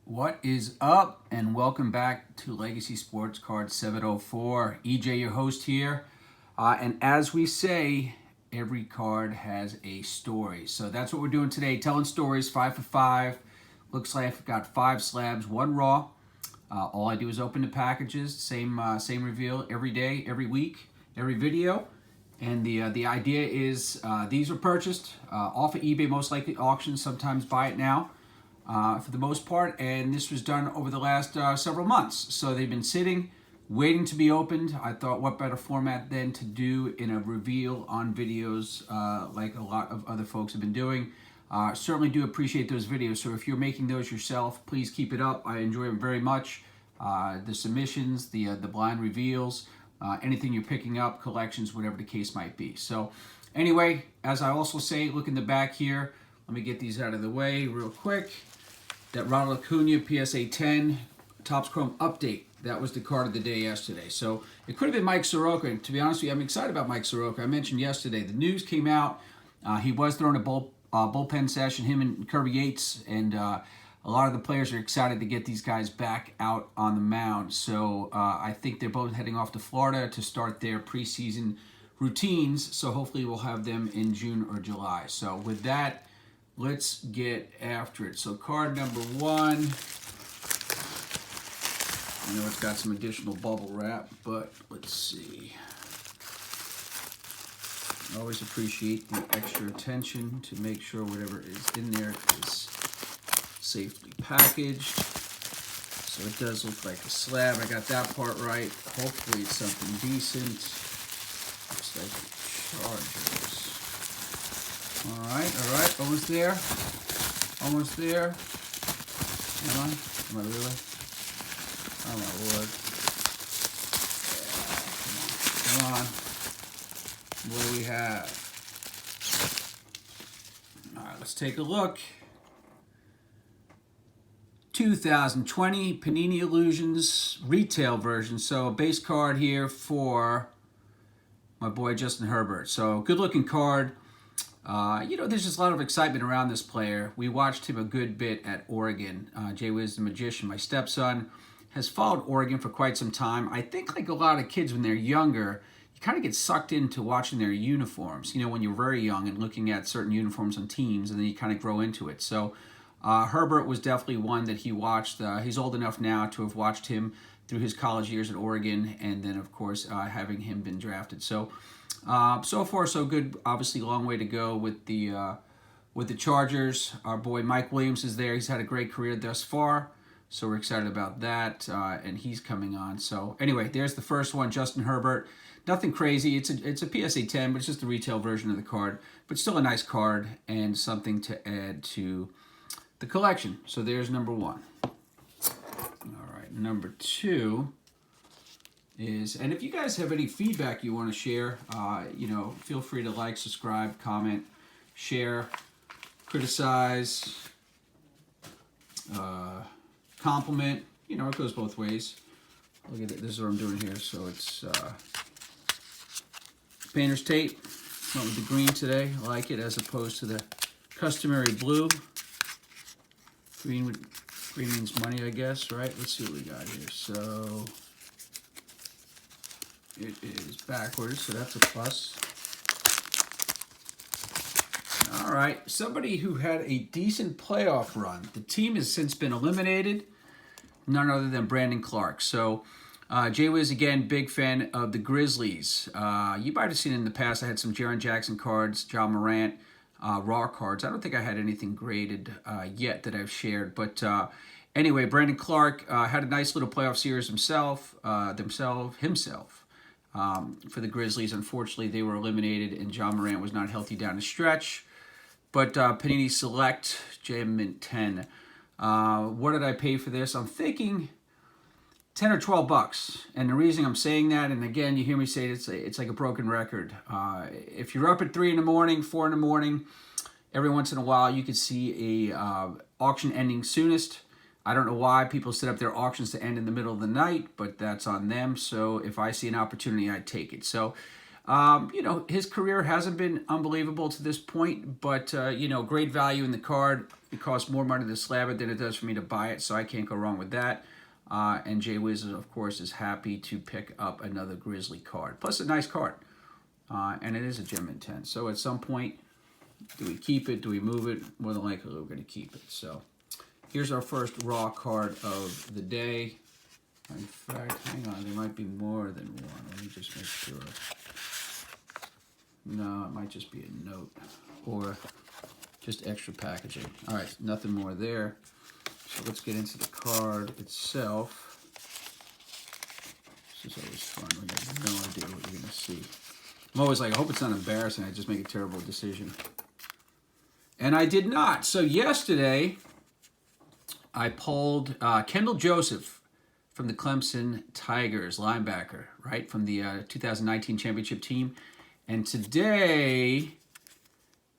What is up, and welcome back to Legacy Sports Card 704. EJ, your host here. And as we say, every card has a story. So that's what we're doing today, telling stories, 5 for 5. Looks like I've got 5 slabs, 1 raw. All I do is open the packages, same reveal every day, every week, every video. And the idea is these are purchased off of eBay, most likely auctions, sometimes buy it now. For the most part, and this was done over the last several months. So they've been sitting, waiting to be opened. I thought, what better format than to do in a reveal on videos like a lot of other folks have been doing. Certainly do appreciate those videos. So if you're making those yourself, please keep it up. I enjoy them very much. The submissions, the blind reveals, anything you're picking up, collections, whatever the case might be. So anyway, as I also say, look in the back here. Let me get these out of the way real quick. That Ronald Acuna PSA 10 Topps Chrome update. That was the card of the day yesterday. So it could have been Mike Soroka. And to be honest with you, I'm excited about Mike Soroka. I mentioned yesterday, the news came out. He was throwing a bullpen session, him and Kirby Yates. And a lot of the players are excited to get these guys back out on the mound. So I think they're both heading off to Florida to start their preseason routines. So hopefully we'll have them in June or July. So with that, let's get after it. So card number 1. I know it's got some additional bubble wrap, but let's see. I always appreciate the extra attention to make sure whatever is in there is safely packaged. So it does look like a slab. I got that part right. Hopefully it's something decent. Looks like the Chargers. All right, almost there. Almost there. Am I? Am I really? Oh my Lord. Yeah, come on. What do we have? All right, let's take a look. 2020 Panini Illusions retail version. So a base card here for my boy Justin Herbert. So good looking card. There's just a lot of excitement around this player. We watched him a good bit at Oregon. Jay Wiz, the magician, my stepson, has followed Oregon for quite some time. I think like a lot of kids when they're younger, you kind of get sucked into watching their uniforms, when you're very young and looking at certain uniforms on teams, and then you kind of grow into it. So Herbert was definitely one that he watched. He's old enough now to have watched him through his college years at Oregon, and then, of course, having him been drafted. So far, so good. Obviously, long way to go with the Chargers. Our boy Mike Williams is there. He's had a great career thus far, so we're excited about that, and he's coming on. So anyway, there's the first one, Justin Herbert. Nothing crazy. It's a PSA 10, but it's just the retail version of the card. But still a nice card and something to add to the collection. So there's number 1. All right, number 2 is, and if you guys have any feedback you want to share, feel free to like, subscribe, comment, share, criticize, compliment. It goes both ways. Look at it. This is what I'm doing here. So it's painter's tape. Went with the green today. I like it as opposed to the customary blue. Green means money, I guess, right? Let's see what we got here. So it is backwards, so that's a plus. All right, somebody who had a decent playoff run. The team has since been eliminated, none other than Brandon Clark. So Jay Wiz, again, big fan of the Grizzlies. You might have seen in the past, I had some Jaren Jackson cards, John Morant, raw cards. I don't think I had anything graded yet that I've shared. But anyway, Brandon Clark had a nice little playoff series himself. For the Grizzlies. Unfortunately, they were eliminated, and John Morant was not healthy down the stretch. But Panini Select, JM Mint 10. What did I pay for this? I'm thinking 10 or 12 bucks. And the reason I'm saying that, and again, you hear me say it's like a broken record. If you're up at 3 in the morning, 4 in the morning, every once in a while, you could see a auction ending soonest. I don't know why people set up their auctions to end in the middle of the night, but that's on them. So if I see an opportunity, I take it. So His career hasn't been unbelievable to this point, but, great value in the card. It costs more money to slab it than it does for me to buy it, so I can't go wrong with that. And Jay Wiz, of course, is happy to pick up another Grizzly card. Plus, a nice card. And it is a gem in 10. So at some point, do we keep it? Do we move it? More than likely, we're going to keep it. So here's our first raw card of the day. In fact, hang on, there might be more than one. Let me just make sure. No, it might just be a note or just extra packaging. All right, nothing more there. So let's get into the card itself. This is always fun when you have no idea what you're going to see. I'm always like, I hope it's not embarrassing. I just make a terrible decision. And I did not. So yesterday, I pulled Kendall Joseph from the Clemson Tigers, linebacker, right, from the 2019 championship team. And today,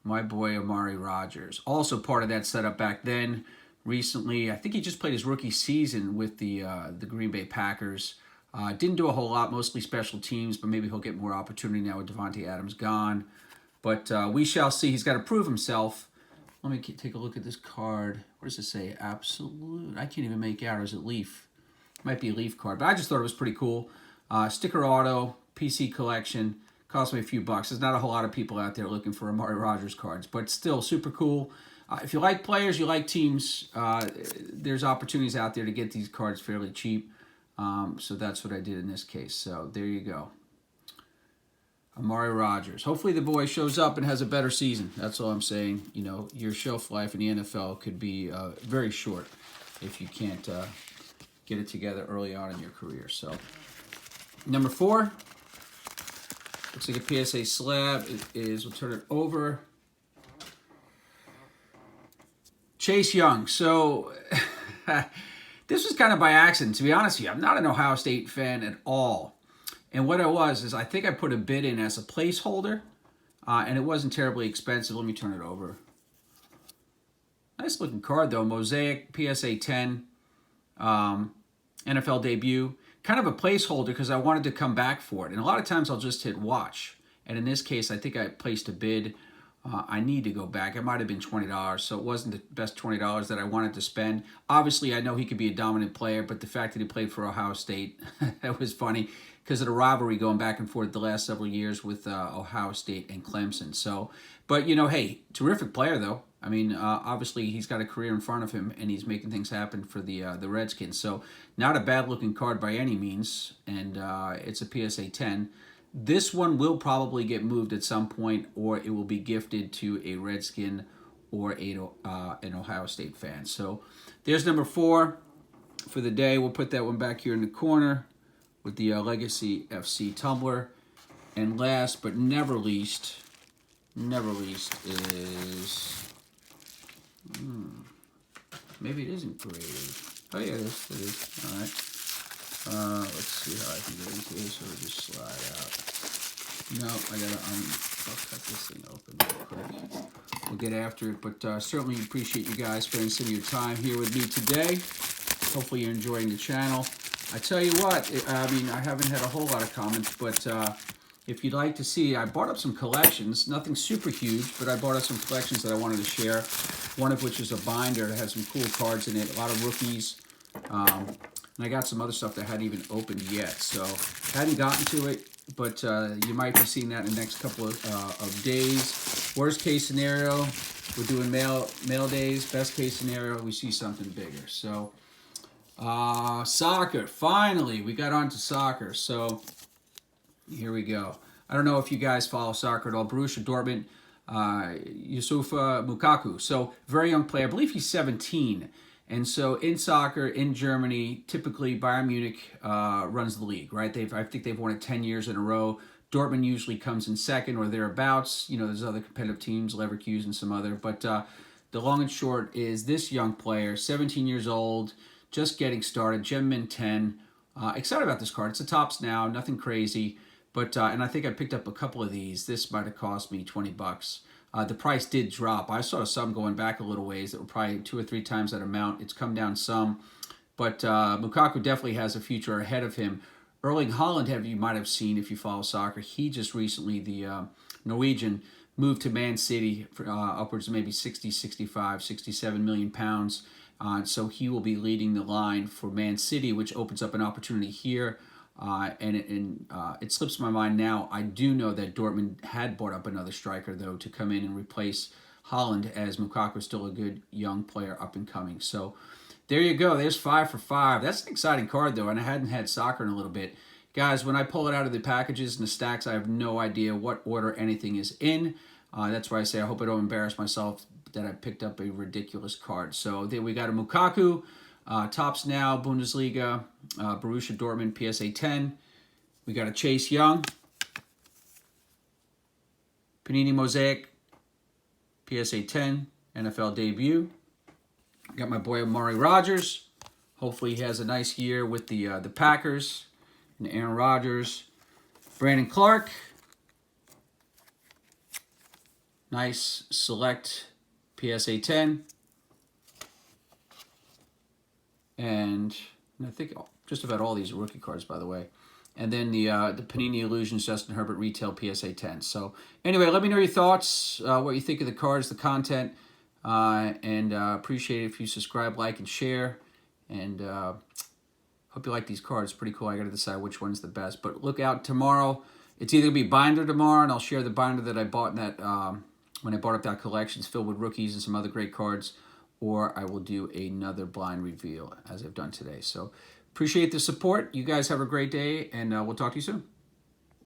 my boy Amari Rodgers, also part of that setup back then. Recently, I think he just played his rookie season with the Green Bay Packers. Didn't do a whole lot, mostly special teams, but maybe he'll get more opportunity now with Devontae Adams gone. But we shall see. He's got to prove himself. Let me take a look at this card. What does it say? Absolute. I can't even make out. Or is it Leaf? Might be a Leaf card, but I just thought it was pretty cool. Sticker auto, PC collection, cost me a few bucks. There's not a whole lot of people out there looking for Amari Rodgers cards, but still super cool. If you like players, you like teams, there's opportunities out there to get these cards fairly cheap. So that's what I did in this case. So there you go. Amari Rodgers. Hopefully the boy shows up and has a better season. That's all I'm saying. Your shelf life in the NFL could be very short if you can't get it together early on in your career. So, number 4, looks like a PSA slab. It is, we'll turn it over. Chase Young. So, this was kind of by accident, to be honest with you. I'm not an Ohio State fan at all. And what it was is I think I put a bid in as a placeholder, and it wasn't terribly expensive. Let me turn it over. Nice looking card, though. Mosaic, PSA 10. NFL debut, kind of a placeholder because I wanted to come back for it. And a lot of times I'll just hit watch. And in this case, I think I placed a bid. I need to go back. It might have been $20, so it wasn't the best $20 that I wanted to spend. Obviously, I know he could be a dominant player, but the fact that he played for Ohio State, that was funny because of the rivalry going back and forth the last several years with Ohio State and Clemson. So, but, hey, terrific player, though. I mean, obviously, he's got a career in front of him, and he's making things happen for the Redskins. So, not a bad-looking card by any means, and it's a PSA 10. This one will probably get moved at some point, or it will be gifted to a Redskin or an Ohio State fan. So, there's number 4 for the day. We'll put that one back here in the corner with the Legacy FC tumbler. And last but never least is... maybe it isn't graded. Oh yeah, it is. All right. Let's see how I can get into this, or just slide out. No, I'll cut this thing open real quick. We'll get after it, but certainly appreciate you guys spending some of your time here with me today. Hopefully you're enjoying the channel. I tell you what, I haven't had a whole lot of comments, but if you'd like to see, I bought up some collections. Nothing super huge, but I bought up some collections that I wanted to share. One of which is a binder that has some cool cards in it, a lot of rookies. And I got some other stuff that I hadn't even opened yet. So, hadn't gotten to it, but you might be seeing that in the next couple of days. Worst case scenario, we're doing mail days. Best case scenario, we see something bigger. So, soccer. Finally, we got on to soccer. So, here we go. I don't know if you guys follow soccer at all. Borussia Dortmund, Yusufa Mukaku. So, very young player. I believe he's 17. And so, in soccer, in Germany, typically Bayern Munich runs the league, right? I think they've won it 10 years in a row. Dortmund usually comes in second or thereabouts. There's other competitive teams, Leverkusen and some other. But the long and short is this young player, 17 years old, just getting started, Gem Mint 10. Excited about this card. It's a Topps now, nothing crazy. But and I think I picked up a couple of these. This might have cost me $20. The price did drop. I saw some going back a little ways that were probably 2 or 3 times that amount. It's come down some. But Mukaku definitely has a future ahead of him. Erling Haaland, you might have seen if you follow soccer. He just recently, the Norwegian, moved to Man City for upwards of maybe 60, 65, 67 million pounds. So he will be leading the line for Man City, which opens up an opportunity here. It slips my mind now. I do know that Dortmund had brought up another striker, though, to come in and replace Haaland, as Lukaku is still a good young player up and coming. So there you go. There's 5 for 5. That's an exciting card, though, and I hadn't had soccer in a little bit. Guys, when I pull it out of the packages and the stacks, I have no idea what order anything is in. That's why I say I hope I don't embarrass myself that I picked up a ridiculous card. So there we got a Lukaku, tops now, Bundesliga, Borussia Dortmund, PSA 10. We got a Chase Young, Panini Mosaic, PSA 10, NFL debut. Got my boy Amari Rodgers. Hopefully he has a nice year with the Packers and Aaron Rodgers. Brandon Clark. Nice select PSA 10. And I think just about all these are rookie cards, by the way. And then the Panini Illusions Justin Herbert Retail PSA 10. So anyway, let me know your thoughts, what you think of the cards, the content. And appreciate it if you subscribe, like, and share. And hope you like these cards. Pretty cool. I got to decide which one's the best. But look out tomorrow. It's either going to be binder tomorrow, and I'll share the binder that I bought in that when I bought up that collection. It's filled with rookies and some other great cards. Or I will do another blind reveal as I've done today. So appreciate the support. You guys have a great day, and we'll talk to you soon.